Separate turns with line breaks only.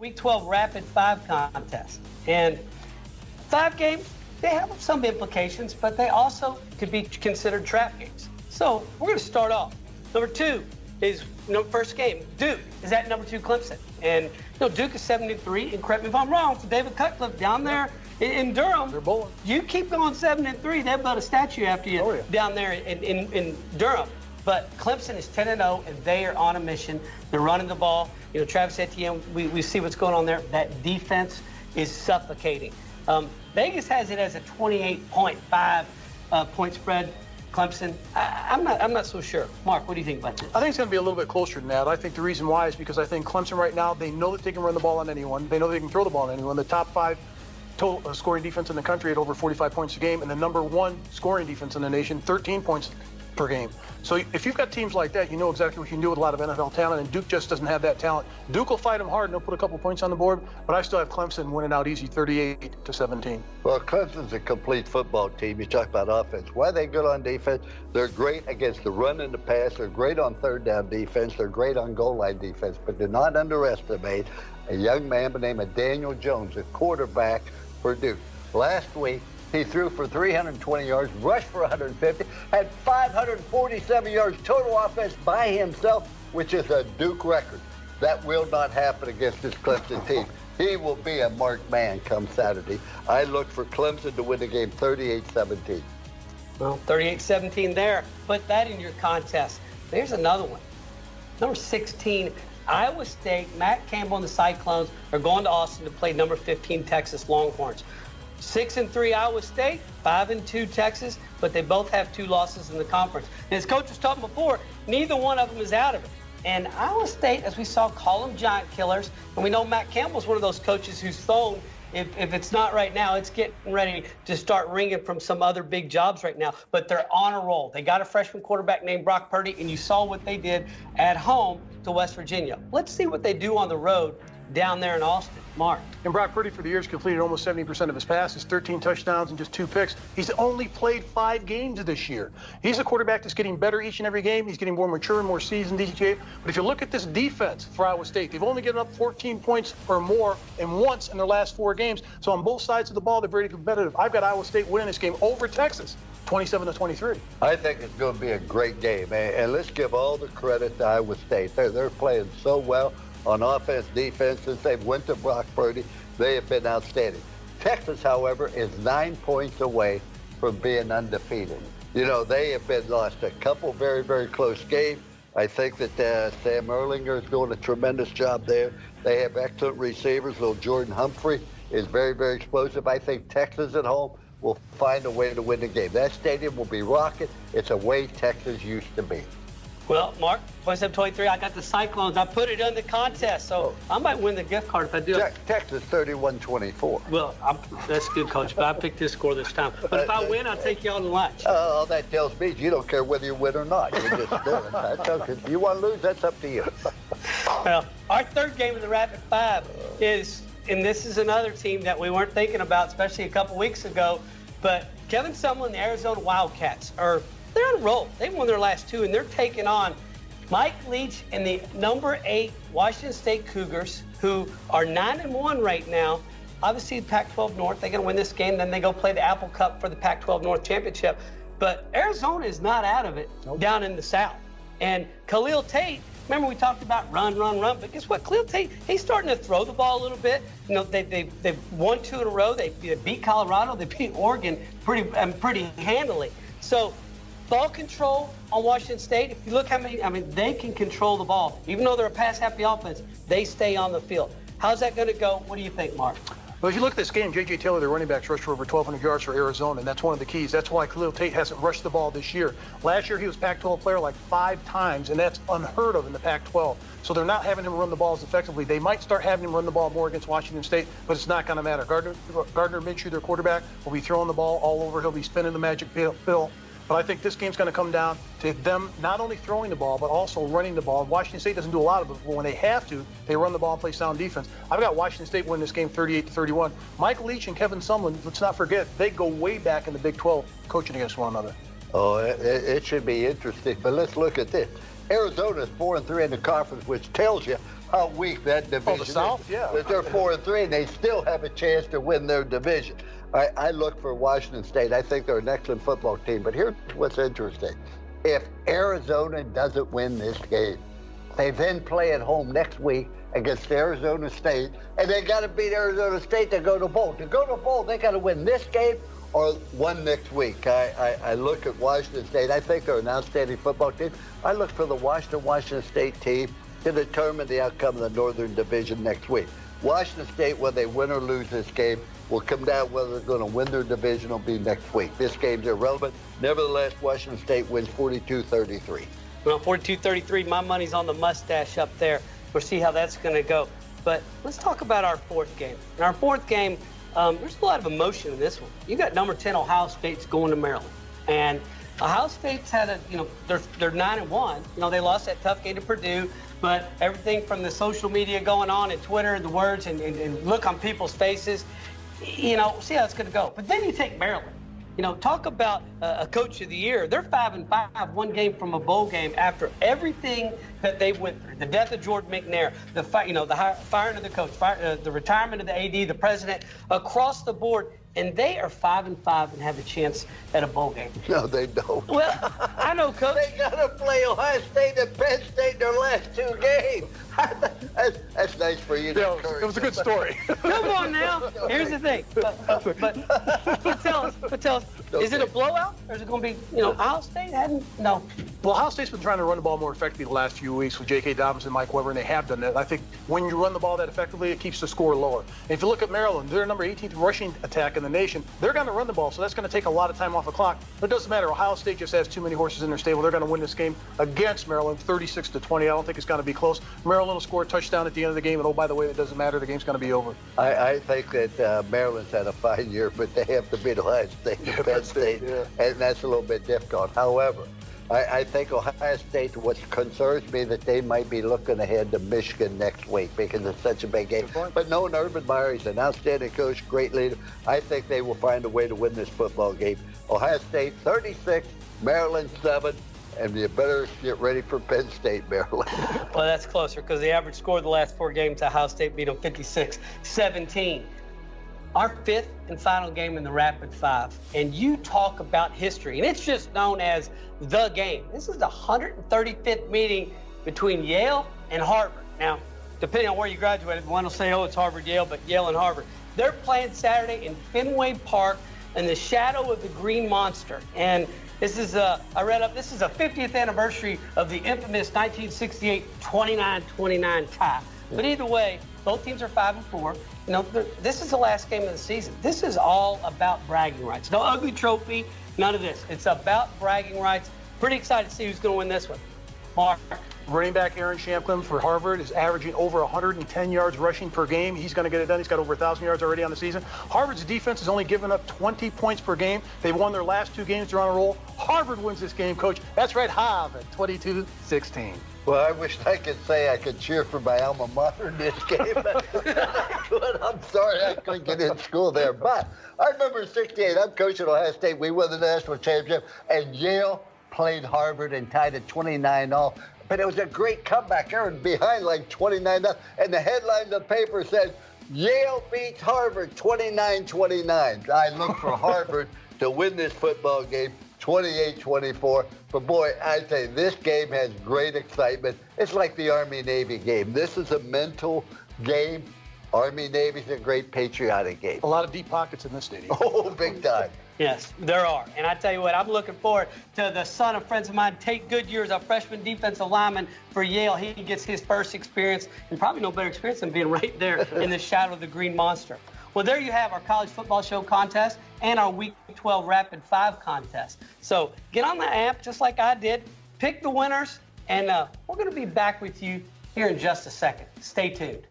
Big 12 Rapid 5 contest. And 5 games, they have some implications, but they also could be considered trap games. So we're going to start off. Number 2 is first game. Duke is at number 2 Clemson. And Duke is 7-3, and correct me if I'm wrong, so David Cutcliffe down there in Durham.
They're bowling.
You keep going 7-3, they'll build a statue after you down there in Durham. But Clemson is 10-0, and they are on a mission. They're running the ball. Travis Etienne, we see what's going on there. That defense is suffocating. Vegas has it as a 28.5 point spread. Clemson, I'm not so sure. Mark, what do you think about this?
I think it's going to be a little bit closer than that. I think the reason why is because I think Clemson right now, they know that they can run the ball on anyone. They know they can throw the ball on anyone. The top 5 total scoring defense in the country at over 45 points a game, and the number 1 scoring defense in the nation, 13 points per game. So if you've got teams like that, you know exactly what you can do with a lot of NFL talent, and Duke just doesn't have that talent. Duke will fight them hard, and they'll put a couple points on the board, but I still have Clemson winning out easy, 38-17.
Well, Clemson's a complete football team. You talk about offense. Why are they good on defense? They're great against the run and the pass. They're great on third down defense. They're great on goal line defense, but do not underestimate a young man by the name of Daniel Jones, a quarterback for Duke. Last week, he threw for 320 yards, rushed for 150, had 547 yards total offense by himself, which is a Duke record. That will not happen against this Clemson team. He will be a marked man come Saturday. I look for Clemson to win the game 38-17.
Well, 38-17 there. Put that in your contest. There's another one. Number 16, Iowa State, Matt Campbell and the Cyclones are going to Austin to play number 15 Texas Longhorns. 6-3 Iowa State, 5-2 Texas, but they both have 2 losses in the conference. And as Coach was talking before, neither one of them is out of it. And Iowa State, as we saw, call them giant killers. And we know Matt Campbell's one of those coaches who's thrown, if it's not right now, it's getting ready to start ringing from some other big jobs right now. But they're on a roll. They got a freshman quarterback named Brock Purdy, and you saw what they did at home to West Virginia. Let's see what they do on the road down there in Austin. Mark.
And Brock Purdy, for the years, completed almost 70% of his passes, 13 touchdowns and just 2 picks. He's only played 5 games this year. He's a quarterback that's getting better each and every game. He's getting more mature and more seasoned each game. But if you look at this defense for Iowa State, they've only given up 14 points or more and once in their last 4 games. So on both sides of the ball, they're very competitive. I've got Iowa State winning this game over Texas, 27-23.
I think it's going to be a great game. And let's give all the credit to Iowa State. They're playing so well on offense, defense. Since they went to Brock Purdy, they have been outstanding. Texas, however, is 9 points away from being undefeated. They have been lost a couple very, very close games. I think that Sam Erlinger is doing a tremendous job there. They have excellent receivers. Little Jordan Humphrey is very, very explosive. I think Texas at home will find a way to win the game. That stadium will be rocking. It's a way Texas used to be.
Well, Mark, 27-23, I got the Cyclones. I put it in the contest, so I might win the gift card if I do it.
Texas 31-24.
Well, that's good, Coach, but I picked this score this time. But if I win, I'll take you on to lunch.
All that tells me you don't care whether you win or not. You're just doing it. That's okay. If you want to lose, that's up to you.
Well, our third game of the Rapid 5 is, and this is another team that we weren't thinking about, especially a couple weeks ago, but Kevin Sumlin, the Arizona Wildcats, they're on a roll. They've won their last 2, and they're taking on Mike Leach and the number 8 Washington State Cougars, who are 9-1 right now. Obviously, the Pac-12 North, they're going to win this game. Then they go play the Apple Cup for the Pac-12 North Championship. But Arizona is not out of it down in the South. And Khalil Tate, remember we talked about run. But guess what? Khalil Tate, he's starting to throw the ball a little bit. They've won 2 in a row. They beat Colorado. They beat Oregon pretty handily. So ball control on Washington State, if you look they can control the ball. Even though they're a pass-happy offense, they stay on the field. How's that going to go? What do you think, Mark?
Well, if you look at this game, J.J. Taylor, their running backs, rushed for over 1,200 yards for Arizona, and that's one of the keys. That's why Khalil Tate hasn't rushed the ball this year. Last year, he was Pac-12 player like 5 times, and that's unheard of in the Pac-12. So they're not having him run the balls effectively. They might start having him run the ball more against Washington State, but it's not going to matter. Gardner Minshew, their quarterback, will be throwing the ball all over. He'll be spinning the magic pill. But I think this game's going to come down to them not only throwing the ball, but also running the ball. Washington State doesn't do a lot of it, but when they have to, they run the ball and play sound defense. I've got Washington State winning this game 38-31. Mike Leach and Kevin Sumlin, let's not forget, they go way back in the Big 12 coaching against one another.
Oh, it should be interesting. But let's look at this. Arizona is 4-3 in the conference, which tells you how weak that division
the South,
is.
yeah.
That they're 4-3, and they still have a chance to win their division. I look for Washington State. I think they're an excellent football team. But here's what's interesting. If Arizona doesn't win this game, they then play at home next week against Arizona State, and they got to beat Arizona State to go to bowl. To go to bowl, they got to win this game or one next week. I look at Washington State. I think they're an outstanding football team. I look for the Washington State team to determine the outcome of the Northern Division next week. Washington State, whether they win or lose this game, will come down whether they're going to win their division will be next week. This game's irrelevant. Nevertheless, Washington State wins 42-33.
Well, 42-33, my money's on the mustache up there. We'll see how that's going to go. But let's talk about our fourth game. In our fourth game, there's a lot of emotion in this one. You got number 10 Ohio State's going to Maryland. And Ohio State's had they're 9-1. They lost that tough game to Purdue. But everything from the social media going on and Twitter, the words and look on people's faces, see how it's going to go. But then you take Maryland. Talk about a coach of the year. They're 5-5, one game from a bowl game after everything that they went through. The death of Jordan McNair, the firing of the coach, the retirement of the AD, the president, across the board. And they are 5-5 and have a chance at a bowl game.
No, they don't.
Well, I know, Coach.
They got to play Ohio State and Penn State in their last two games. That's nice for you to encourage.
It was a good story.
Come on now. Here's the thing. But tell us, is it a blowout or is it going to be, Ohio State hadn't? No.
Well, Ohio State's been trying to run the ball more effectively the last few weeks with J.K. Dobbins and Mike Weber, and they have done that. I think when you run the ball that effectively, it keeps the score lower. And if you look at Maryland, they're number 18th rushing attack in the nation. They're going to run the ball, so that's going to take a lot of time off the clock. But it doesn't matter. Ohio State just has too many horses in their stable. They're going to win this game against Maryland, 36-20. I don't think it's going to be close. Maryland will score a touchdown at the end of the game, and oh, by the way, it doesn't matter. The game's going to be over.
I think that Maryland's had a fine year, but they have to beat Ohio State and Penn State, and that's a little bit difficult. However, I think Ohio State, what concerns me that they might be looking ahead to Michigan next week because it's such a big game. But knowing Urban Meyer, he's an outstanding coach, great leader, I think they will find a way to win this football game. Ohio State 36, Maryland 7, and you better get ready for Penn State, Maryland.
Well, that's closer because the average score of the last 4 games, Ohio State beat them 56-17. Our fifth and final game in the Rapid Five, and you talk about history, and it's just known as the game. This is the 135th meeting between Yale and Harvard. Now, depending on where you graduated, one will say, oh, it's Harvard-Yale, but Yale and Harvard. They're playing Saturday in Fenway Park in the shadow of the Green Monster. And this is, I read up, this is a 50th anniversary of the infamous 1968 29-29 tie. But either way, both teams are 5-4. This is the last game of the season. This is all about bragging rights. No ugly trophy, none of this. It's about bragging rights. Pretty excited to see who's going to win this one. Mark.
Running back Aaron Shamplin for Harvard is averaging over 110 yards rushing per game. He's going to get it done. He's got over 1,000 yards already on the season. Harvard's defense has only given up 20 points per game. They've won their last 2 games. They're on a roll. Harvard wins this game, Coach. That's right, Harvard, 22-16.
Well, I wish I could say I could cheer for my alma mater in this game. But I'm sorry I couldn't get in school there. But I remember in 68, I'm coaching Ohio State. We won the national championship, and Yale played Harvard and tied at 29-all. But it was a great comeback. They were behind like 29-0. And the headline of the paper said, Yale beats Harvard 29-29. I look for Harvard to win this football game 28-24. But boy, I tell you, this game has great excitement. It's like the Army-Navy game. This is a mental game. Army-Navy's a great patriotic game.
A lot of deep pockets in this stadium.
Oh, big time.
Yes, there are. And I tell you what, I'm looking forward to the son of friends of mine, Tate Goodyear's a freshman defensive lineman for Yale. He gets his first experience, and probably no better experience than being right there in the shadow of the Green Monster. Well, there you have our college football show contest and our Week 12 Rapid 5 contest. So get on the app just like I did, pick the winners, and we're going to be back with you here in just a second. Stay tuned.